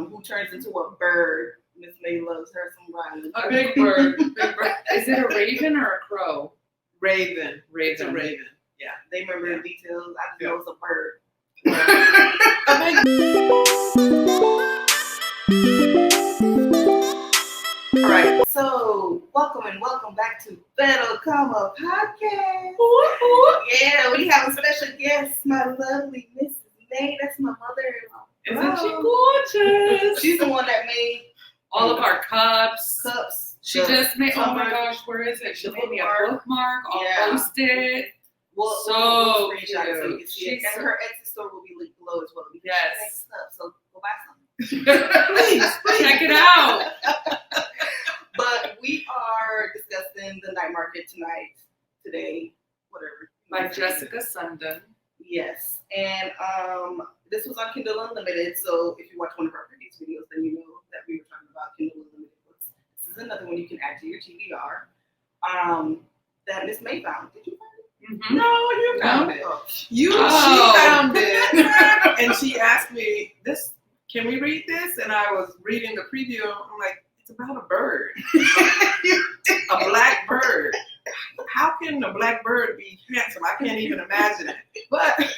who turns into a bird. Miss May loves her some Riley. A big bird. Big bird. Is it a raven or a crow? Raven. Raven. It's a raven. Yeah. They remember the details. I just know it's a bird. All right. So welcome back to Better Comma Podcast. Yeah, we have a special guest, my lovely Mrs. May. That's my mother-in-law. Isn't she gorgeous? She's the one that made all of our cups. She just made, oh my gosh, where is it? She made me a bookmark. I'll post it. We'll screenshot it so you can see it. And her Etsy store will be linked below as well. Yes. She makes stuff, so go buy some. Please, check it out. But we are discussing the night market today, whatever. By Jesikah Sundin. Yes. And this was on Kindle Unlimited, so if you watch one of our previous videos, then you know that we were talking about Kindle Unlimited books. This is another one you can add to your TBR that Miss May found. Did you find it? Mm-hmm. No, you found it. She found it. And she asked me, can we read this? And I was reading the preview. I'm like, it's about a bird. A black bird. How can a black bird be handsome? I can't even imagine it. But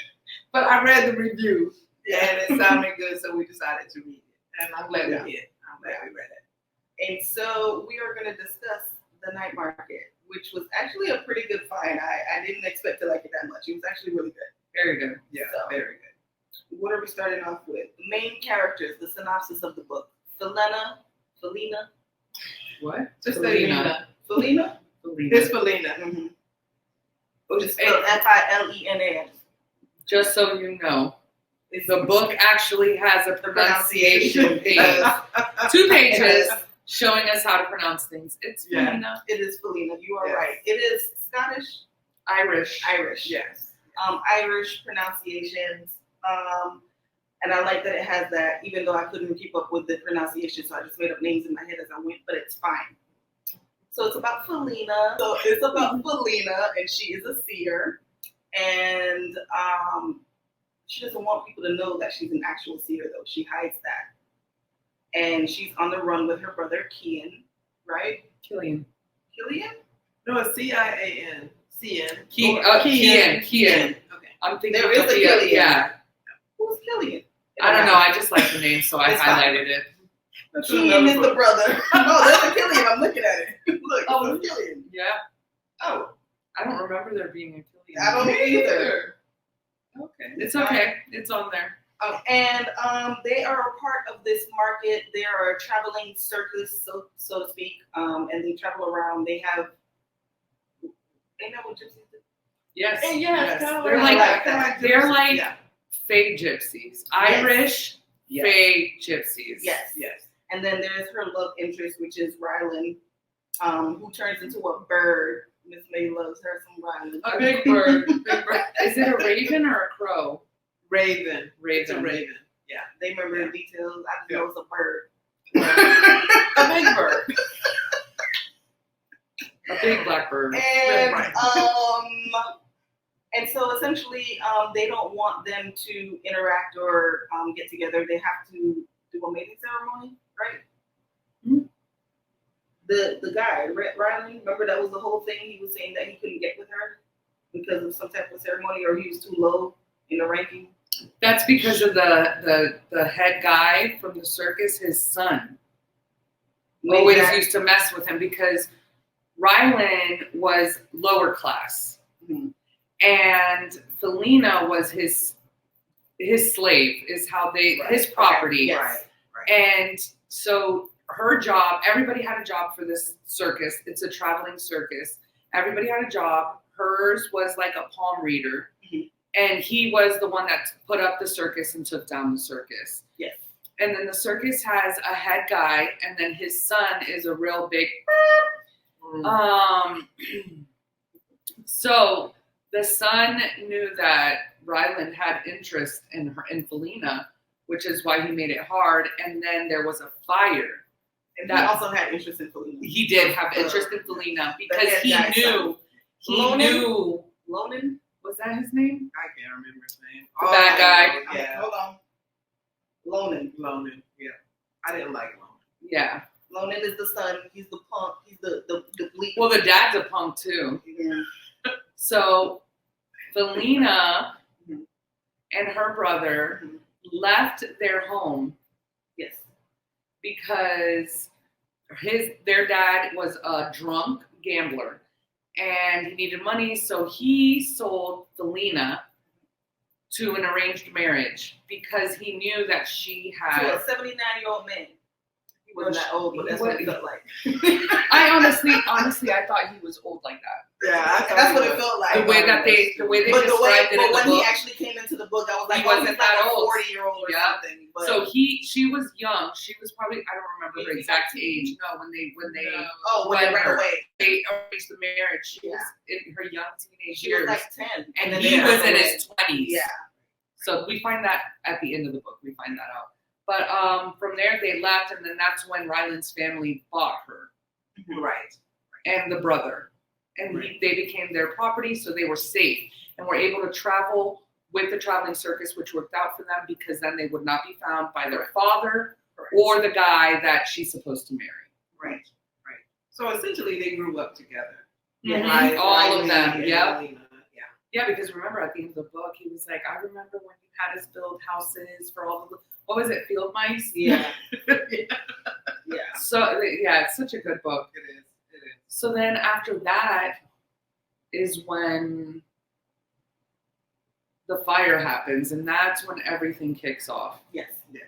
I read the review and it sounded good, so we decided to read it. And I'm glad we did. I'm glad we read it. And so we are going to discuss the night market, which was actually a pretty good find. I didn't expect to like it that much. It was actually really good. Very good. Yeah, so, very good. What are we starting off with? The main characters, the synopsis of the book. Felina. What? Just say Lena. Felina? It's Felina. Mm-hmm. Which is spelled Filena. Just so you know, the book actually has a pronunciation page. 2 pages showing us how to pronounce things. It's Felina. It is Felina. You are right. It is Scottish? Irish. Yes. Irish pronunciations. And I like that it has that, even though I couldn't keep up with the pronunciation, so I just made up names in my head as I went, but it's fine. So it's about Felina. And she is a seer. And she doesn't want people to know that she's an actual seer, though. She hides that. And she's on the run with her brother, Kian, right? Killian? No, it's C-I-A-N. C-N. Kian. Okay. I'm thinking there is a Killian. Yeah. Who's Killian? I don't know. I just like the name, so I highlighted it. Kian is the brother. Oh, that's a Killian. I'm looking at it. Look, oh, it's a Killian. Yeah. Oh. I don't remember there being a Killian. I don't either. Okay. It's okay. It's on there. And they are a part of this market. They are a traveling circus, so to speak. And they travel around. They know what gypsies do? Yes. Yes. They're like fake gypsies. Irish fake gypsies. Yes. And then there's her love interest, which is Rylan, who turns into a bird. Miss May loves her some Rylan. A big bird. Big bird. Is it a raven or a crow? Raven. It's a raven. Yeah. They remember the details. I just know it's a bird. A big bird. A big black bird. And so essentially, they don't want them to interact or get together. They have to do a mating ceremony, right? Mm-hmm. The guy, Riley, remember that was the whole thing? He was saying that he couldn't get with her because of some type of ceremony, or he was too low in the ranking. That's because of the head guy from the circus, his son. Always used to mess with him because Rylan was lower class. Mm-hmm. And Felina was his slave, is how his property. Okay. Yes. Right. And so her job, everybody had a job for this circus. It's a traveling circus. Everybody had a job. Hers was like a palm reader. Mm-hmm. And he was the one that put up the circus and took down the circus. Yes. And then the circus has a head guy, and then his son is a real big. So the son knew that Ryland had interest in Felina, which is why he made it hard. And then there was a fire. And he also had interest in Felina. He did have interest in Felina because he knew. Lonan? Was that his name? I can't remember his name. The bad guy. Yeah. Hold on. Lonan. Yeah. I didn't like Lonan. Yeah. Lonan is the son. He's the punk. He's the bleak. Well, the dad's a punk too. Yeah. So Felina and her brother left their home Yes. because their dad was a drunk gambler and he needed money, so he sold Felina to an arranged marriage because he knew that she had To a 79-year-old man. He wasn't that old, but that's what it felt like. I honestly, I thought he was old like that. Yeah, That's what it felt like. The way they But described it in the when book. he actually came into the book, I was like, He wasn't he's that like a old. 40-year-old or Yeah. something. But So she was young. She was probably, I don't remember her exact age. No, when they when they ran away, they arranged the marriage. She was in her young teenage she was years, like 10, and then he they was ran in away. his 20s. Yeah. So we find that at the end of the book. We find that out. But from there they left, and then that's when Ryland's family bought her Right. and the brother, and they became their property, so they were safe and were able to travel with the traveling circus, which worked out for them because then they would not be found by their father or the guy that she's supposed to marry. Right. Right. So essentially, they grew up together. Mhm. Right? All of Riley them. and Yep. Felina, yeah. Yeah, because remember at the end of the book, he was like, I remember when you had us build houses for all the, what was it, field mice? Yeah. Yeah. So, yeah, it's such a good book. It is. It is. So then after that is when the fire happens, and that's when everything kicks off. Yes. Yes.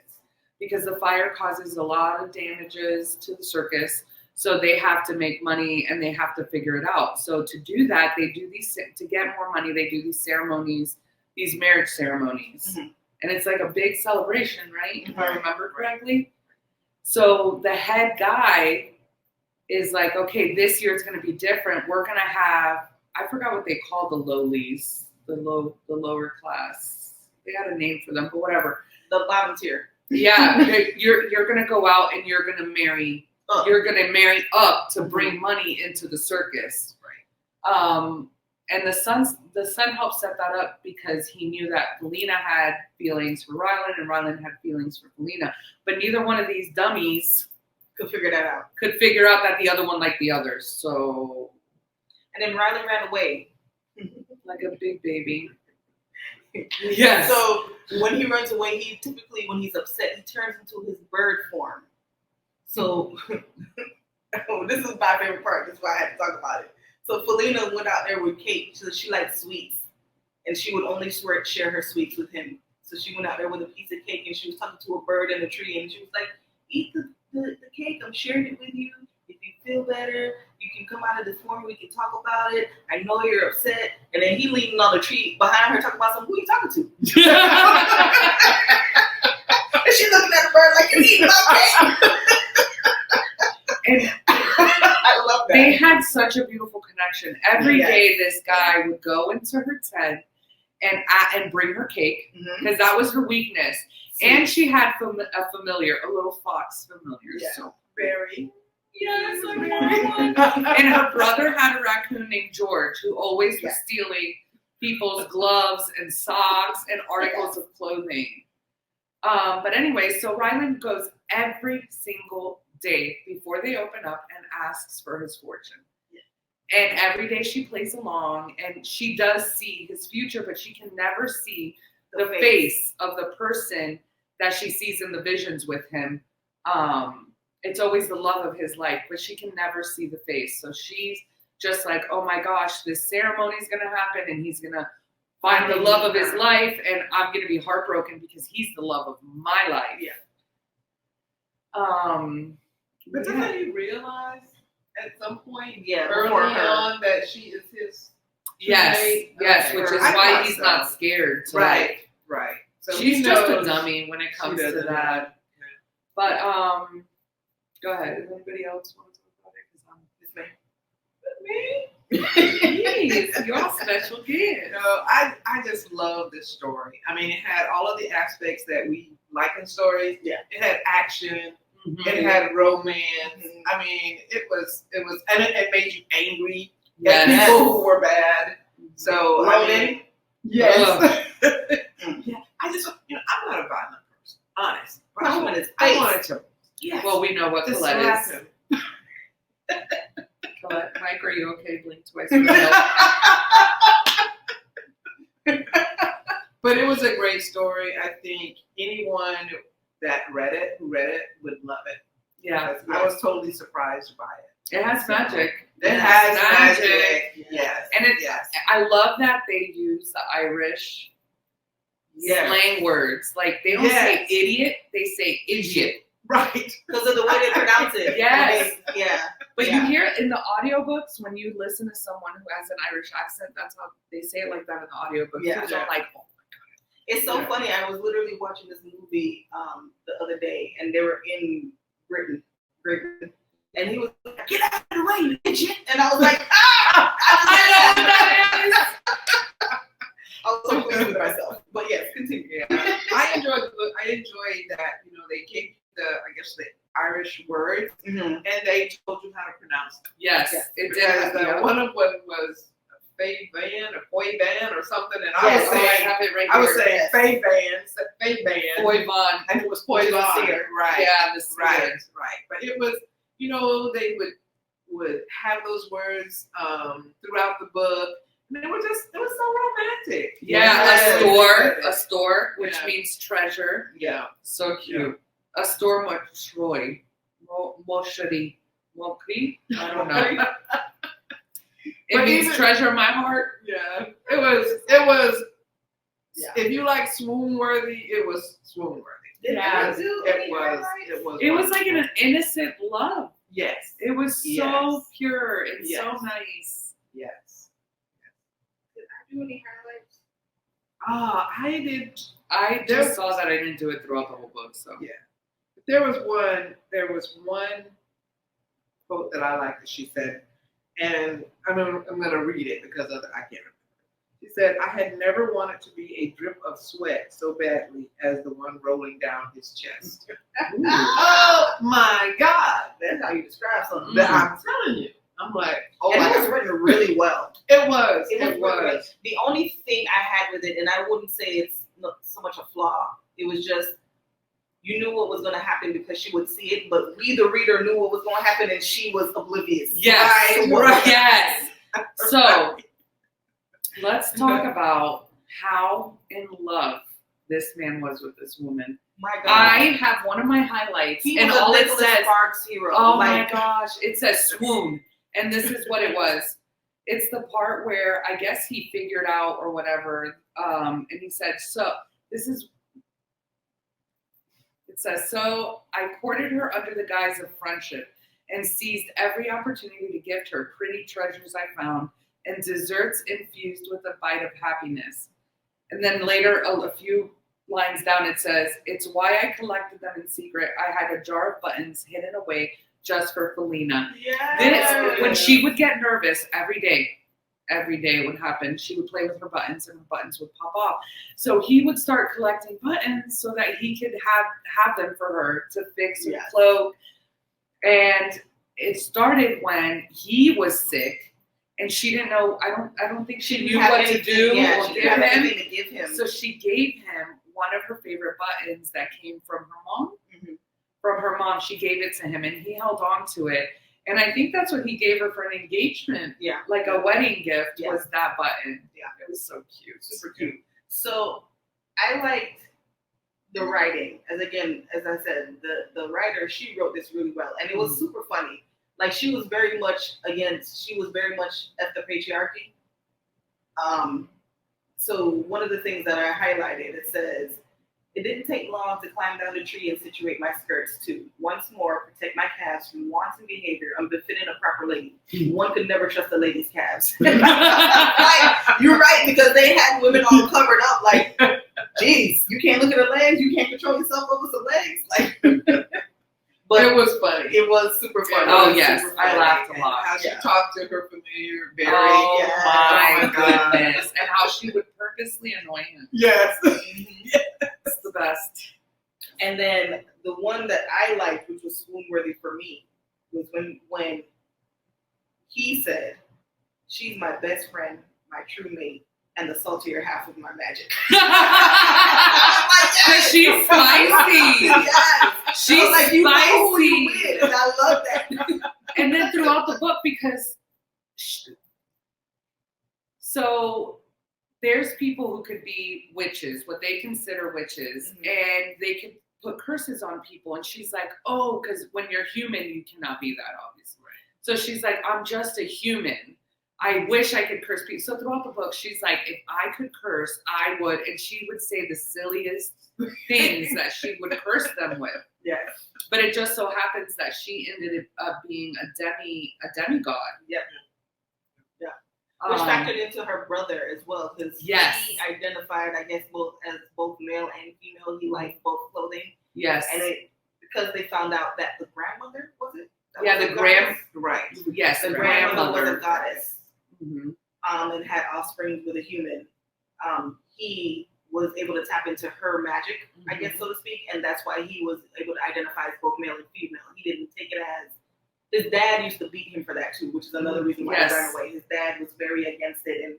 Because the fire causes a lot of damages to the circus, so they have to make money and they have to figure it out. So to do that, they do these, to get more money, they do these ceremonies, these marriage ceremonies. Mhm. And it's like a big celebration, right? If I Mhm. remember correctly. So the head guy is like, okay, this year it's going to be different. We're going to have, I forgot what they call the lowlies, the lower class. They had a name for them, but whatever. The bottom tier. Yeah, you're going to go out and you're going to marry. Up. You're going to marry up to bring money into the circus. Right. And the son helped set that up because he knew that Felina had feelings for Ryland and Ryland had feelings for Felina. But neither one of these dummies Could figure that out. could figure out that the other one liked the others. So, And then Riley ran away. like a big baby. Yes. So when he runs away, he typically, when he's upset, he turns into his bird form. So this is my favorite part. That's why I had to talk about it. So Felina went out there with Kate. So she liked sweets, and she would only share her sweets with him. So she went out there with a piece of cake, and she was talking to a bird in a tree, and she was like, "Eat the cake. I'm sharing it with you. If you feel better, you can come out of this form. We can talk about it. I know you're upset." And then he leaning on the tree behind her, talking about something. Who are you talking to? And she looking at the bird like, "You eating my cake?" And I love that. they had such a beautiful connection. Every Yes. day, this guy would go into her tent and bring her cake Mm-hmm. because that was her weakness. And she had a familiar, a little fox familiar. Yeah. So Very. yes, I want one. And her brother had a raccoon named George who always was stealing people's gloves and socks and articles of clothing. But anyway, so Ryland goes every single day before they open up and asks for his fortune. And every day she plays along and she does see his future, but she can never see the face of the person that she sees in the visions with him. It's always the love of his life, but she can never see the face. So she's just like, oh my gosh, this ceremony is going to happen and he's going to find the love of his life and I'm going to be heartbroken because he's the love of my life. Yeah. But doesn't he realize at some point early before her. on that she is his Yes, teammate? yes, Okay. which is I why thought he's so. not scared. To Right. So she's he just a knows dummy when it she comes to doesn't that. know. But go ahead. Does anybody else want to talk about it? Because I'm Please, you're a special guest. I just love this story. I mean, it had all of the aspects that we like in stories. Yeah. It had action. Mhm. It had romance. Mhm. I mean, it was, and it made you angry Yes. at people who were bad. So, I mean, yes. Yeah. I just, I'm not a violent person, honest. But Punch him in his I face. wanted to Yes. Well, we know what Just Colette slap is. him. Colette, Mike, are you okay? Blink twice. For help. But it was a great story. I think anyone who read it would love it. Yeah. Because I was totally surprised by it. It has magic. It has magic. Yes. And yes. I love that they use the Irish slang words. Like, they don't say idiot, they say idiot. Right. Because of the way they pronounce it. Yes. But Yeah. you hear it in the audiobooks when you listen to someone who has an Irish accent, that's how they say it like that in the audiobooks. Yeah. Because I'm like, oh. It's so funny. I was literally watching this movie the other day, and they were in Britain, and he was like, "Get out of the way, you idiot!" And I was like, "Ah!" I know what that is. I was so pleased with myself. But yes, continue. Yeah. I enjoyed the book. I enjoyed that, they gave the Irish words, and they told you how to pronounce them. Yes, it did. Because one of them was Faye Van or Foy Van or something, and I Yes, was saying, have it right I was here. saying Faye Van, Boy Von. and it was Boy Foy Von. Van, right? Yeah, the Right. But it was, they would have those words throughout the book. And it was so romantic. Yeah, Yes. a store, which Yeah. means treasure. Yeah. So cute. A store Motroy. Moshari. Mokri? I don't know. It But means even- treasure in my heart. Yeah. It was. Yeah. If you like swoon worthy, it was swoon worthy. Yeah. It was like an innocent love. Yes. It was so Yes. pure and so Yes. nice. Yes. Did I do any highlights? I did. I There- just saw that I didn't do it throughout the whole book. So Yeah. There was one quote that I liked that she said, and I'm gonna read it because I can't remember. She said, "I had never wanted to be a drip of sweat so badly as the one rolling down his chest." Oh my God! That's how you describe something. That I'm telling you, I'm like, oh And my it was God. written really well. It was. It was. The only thing I had with it, and I wouldn't say it's not so much a flaw, it was just you knew what was going to happen because she would see it, but we, the reader, knew what was going to happen, and she was oblivious. yes, Right. yes. So let's talk about how in love this man was with this woman. My God. I have one of my highlights, He and was all a it Nicholas says, Sparks hero. oh Like, my gosh, it says swoon, and this is what it was. It's the part where I guess he figured out or whatever, and he said, so this is. It says, so I courted her under the guise of friendship and seized every opportunity to gift her pretty treasures I found and desserts infused with a bite of happiness. And then later, a few lines down, it says, it's why I collected them in secret. I had a jar of buttons hidden away just for Felina. yes. When she would get nervous every day it would happen. She would play with her buttons and her buttons would pop off. So he would start collecting buttons so that he could have them for her to fix her cloak. And it started when he was sick and she didn't know, I don't think she knew what to do Yeah, or she give didn't have him. anything to give him. So she gave him one of her favorite buttons that came from her mom. Mhm. From her mom, she gave it to him and he held on to it. And I think that's what he gave her for an engagement. Yeah. Like a wedding gift Yeah. was that button. Yeah. It was so cute. Super cute. So I liked the writing. As I said, the writer, she wrote this really well. And it was super funny. Like she was very much at the patriarchy. So one of the things that I highlighted, it says, it didn't take long to climb down the tree and situate my skirts too. Once more, protect my calves from wanton behavior unbefitting a proper lady. One could never trust a lady's calves. Like, you're right, because they had women all covered up. Like, geez, you can't look at her legs. You can't control yourself over some legs. Like, but it was funny. It was super funny. Oh, It was yes. super I funny. laughed a And lot. how she Yeah. talked to her familiar, very. Oh Yeah. my Oh my God. goodness. And how she would purposely annoy him. Yes. It's the best. And then the one that I liked, which was swoon worthy for me, was when he said, "She's my best friend, my true mate, and the saltier half of my magic." I'm like, Because she's spicy. Yes. She's Like, you know who you spicy. with, and I love that. And then throughout the book, because so there's people who could be witches, what they consider witches, and they could put curses on people. And she's like, oh, because when you're human, you cannot be that, obviously. So she's like, I'm just a human. I wish I could curse people. So throughout the book, she's like, if I could curse, I would. And she would say the silliest things that she would curse them with. Yes. But it just so happens that she ended up being a demigod. Yep. Yeah. Which factored into her brother as well, because Yes. he identified, I guess, as both male and female. He liked both clothing. Yes. And because they found out that the grandmother, was it? Yeah, the grand. Right. Yes, The the grandmother was a grandmother. goddess. Mm-hmm. And had offspring with a human. He was able to tap into her magic, I guess, so to speak, and that's why he was able to identify as both male and female. He didn't take it as his dad used to beat him for that too, which is another reason why Yes. he ran away. His dad was very against it, and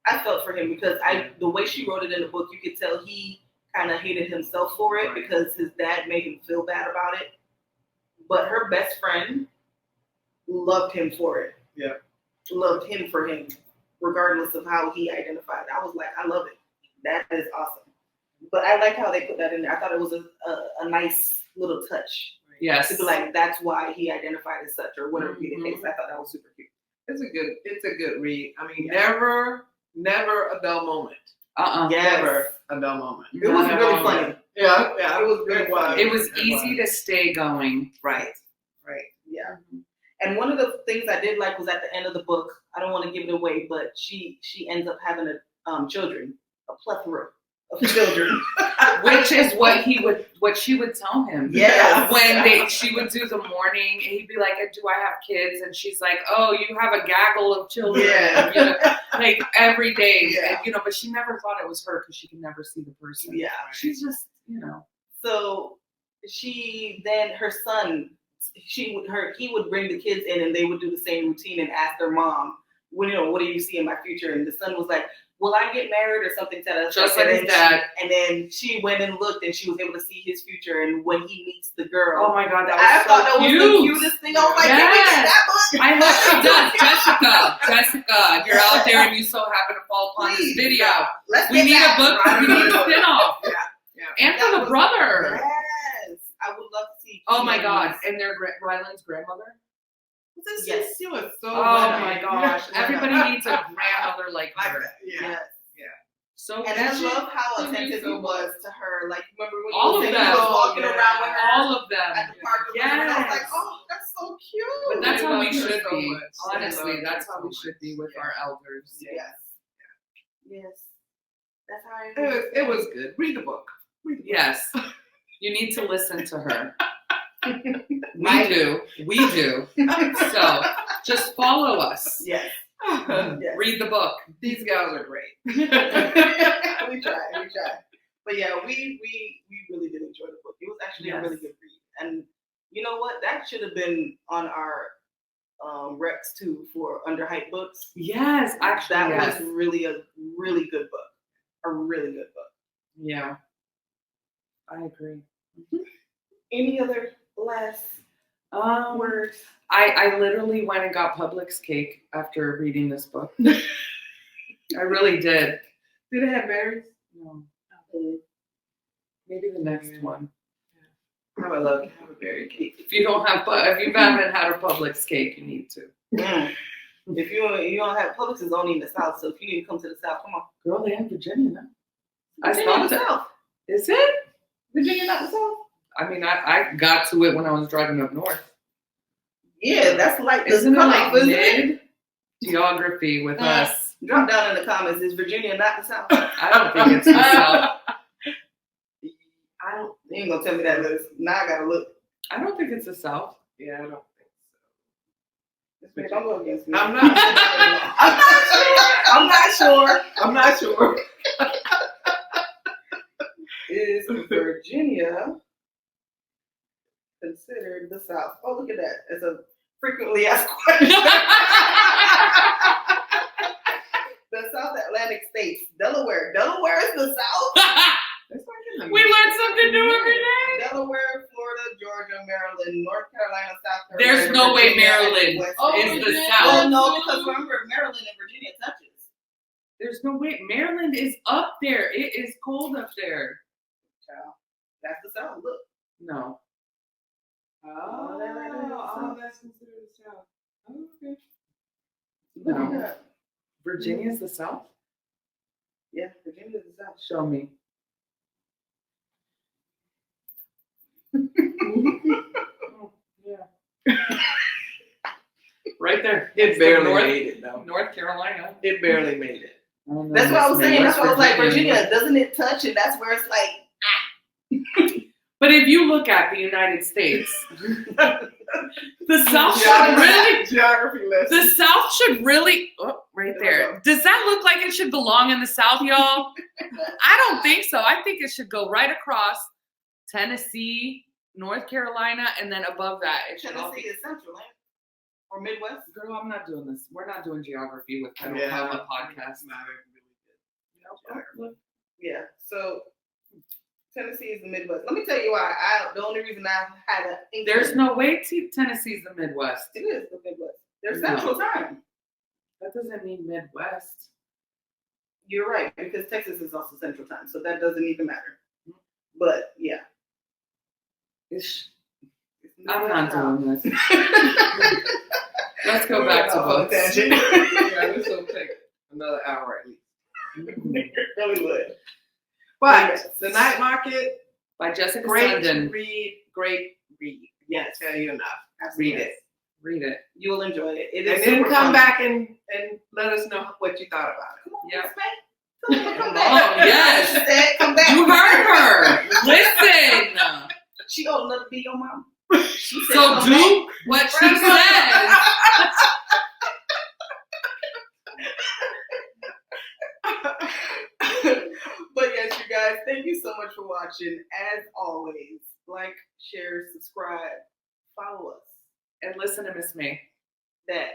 I felt for him because the way she wrote it in the book, you could tell he kind of hated himself for it because his dad made him feel bad about it. But her best friend loved him for it. Yeah. Loved him for him, regardless of how he identified. I was like, I love it. That is awesome. But I like how they put that in there. I thought it was a nice little touch. Yes. To be like, that's why he identified as such, or whatever be the case. I thought that was super cute. It's a good read. I mean, Yeah. never a dull moment. Yes. Never a dull moment. It was Not at really all. funny. Yeah, It was really funny. It was easy to stay going. Right. Yeah. And one of the things I did like was at the end of the book, I don't want to give it away, but she ends up having children, a plethora of children. Which is what she would tell him. Yes. When she would do the morning, and he'd be like, do I have kids? And she's like, oh, you have a gaggle of children. Yeah. You know, like every day. Yeah. And, but she never thought it was her because she could never see the person. Yeah. She's just, So her son, he would bring the kids in and they would do the same routine and ask their mom, what do you see in my future? And the son was like, will I get married or something to that? Just like his dad. And then she went and looked and she was able to see his future. And when he meets the girl, oh my God, that was I so thought that cute. was the cutest thing. I was like, can we get that book? I hope she does. Jessica, if you're out there and you so happen to fall upon this video, we need a book. We need a spin-off. Yeah. And for the brother. Yes. I would love to see. Oh my God. And their Ryland's grandmother. Yes. She was so Oh funny. my gosh. Everybody needs a grandmother like her. Yeah. Yes. So And I cute. love how So attentive he cute. was to her. Like, remember when All he of was them. walking around with her All of them. at the park? And I was like, Yes. oh, that's so cute. But that's They how we loved her should so be. much. They Honestly, loved that's her how so we should be much. with Yeah. our elders. Yes. Yes. That's how It was good. Read the book. Yes. You need to listen to her. We do. So just follow us. Yes. Yes. Read the book. These guys are great. we try. But yeah, we really did enjoy the book. It was actually a really good read. And you know what? That should have been on our recs too for underhyped books. Yes, actually, that was really a really good book. A really good book. Yeah, I agree. Any other last words? I literally went and got Publix cake after reading this book. I really did. Did it have berries? No. Maybe the next one. I would love to have a berry cake. If you haven't had a Publix cake, you need to. If you don't have Publix, is only in the South. So if you need to come to the South, come on. Girl, they have Virginia now. I Virginia stopped the it. South. Is it? Virginia, not the South. I mean, I got to it when I was driving up north. Yeah, that's like the Isn't it like cutoff, isn't it? mid geography with us? Drop down in the comments. Is Virginia not the South? I don't think it's the South. You ain't gonna tell me that, Liz. Now I gotta look. I don't think it's the South. Yeah, I don't think This bitch, don't go against me. I'm not sure. I'm not sure. Is Virginia considered the South? Oh, look at that. It's a frequently asked question. The South Atlantic states. Delaware. Delaware is the South? It's like in the We learn something new every day. Delaware, Florida, Georgia, Maryland, North Carolina, South Carolina. There's no way Virginia, Maryland and West is Virginia. the Virginia. South. Well, no, because remember, Maryland and Virginia touches. There's no way. Maryland is up there. It is cold up there. Child, that's the South. Look. No. Oh, that's considered the South. Oh, okay. Look at No. that. Virginia's the South? Yeah, Virginia is the South. Show me. Oh, yeah. Right there. It That's barely the North, made it, though. North Carolina. It barely made it. That's what I was saying. That's why I was like, Virginia, doesn't it touch? And that's where it's like, But if you look at the United States, the South should Geography- really, Geography lesson. the South should really, oh, right there. Does that look like it should belong in the South, y'all? I don't think so. I think it should go right across Tennessee, North Carolina, and then above that, it should all Tennessee be. is Central, right? Or Midwest. Girl, I'm not doing this. We're not doing geography with Pedal Yeah. Papa podcast. Not really good. Yeah. So Tennessee is the Midwest. Let me tell you why. The only reason I had a There's no way Tennessee's the Midwest. It is the Midwest. There's No. Central Time. That doesn't mean Midwest. You're right, because Texas is also Central Time, so that doesn't even matter. But yeah. It's, It's I'm not Midwest doing this. Let's go back to on a books. tangent. Yeah, this will take another hour at least. It really would. But the Night Market, By Jesikah great Sundin. read, great read. Yes. Tell you enough. Absolutely. Read it. Read it. You'll enjoy it. It And is then super come fun. back and let us know what you thought about it. Come on, Yeah. Miss May. Come on, come Oh, back. yes. She said, come back. You heard her. Listen. She old enough to be your mom. She said, So come do what she says. But yes, you guys, thank you so much for watching. As always, like, share, subscribe, follow us. And listen to Miss May. That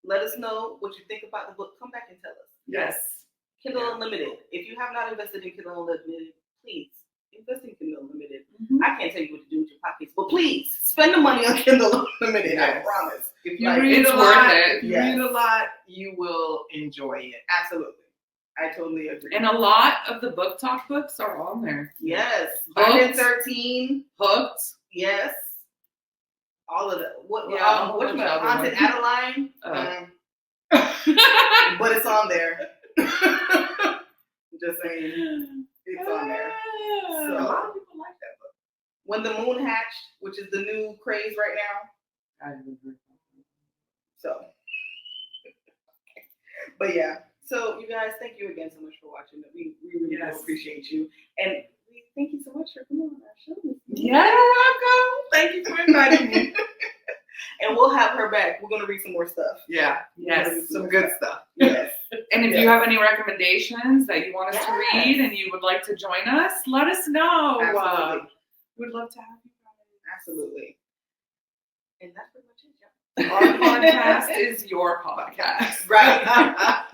let us know what you think about the book. Come back and tell us. Yes. Kindle Yeah. Unlimited. If you have not invested in Kindle Unlimited, please invest in Kindle Unlimited. Mhm. I can't tell you what to do with your pockets, but please spend the money on Kindle Unlimited. I Yes. promise. If you Like, read it's a worth lot, it. if you Yes. read a lot, you will enjoy it. Absolutely. I totally agree. And a lot of the book talk books are on there. Yes. Hooked. 13. Hooked. Yes. All of that. What? Yeah, a whole What bunch you of got? other Haunted ones. Adeline. Oh. But it's on there. Just saying, it's on there. A lot of people like that book. When the Moon Hatched, which is the new craze right now. I haven't heard that. So, but yeah. So you guys, thank you again so much for watching. We really do Yes. appreciate you, and we thank you so much for coming on our show. Yeah, welcome. Thank you for inviting me. And we'll have her back. We're gonna read some more stuff. Yeah, Yes. some good stuff. Yes. And if you Yes. have any recommendations that you want us to Yes. read and you would like to join us, let us know. Absolutely. We'd love to have you guys. Absolutely. And that's pretty much it, y'all. Our podcast is your podcast. Right.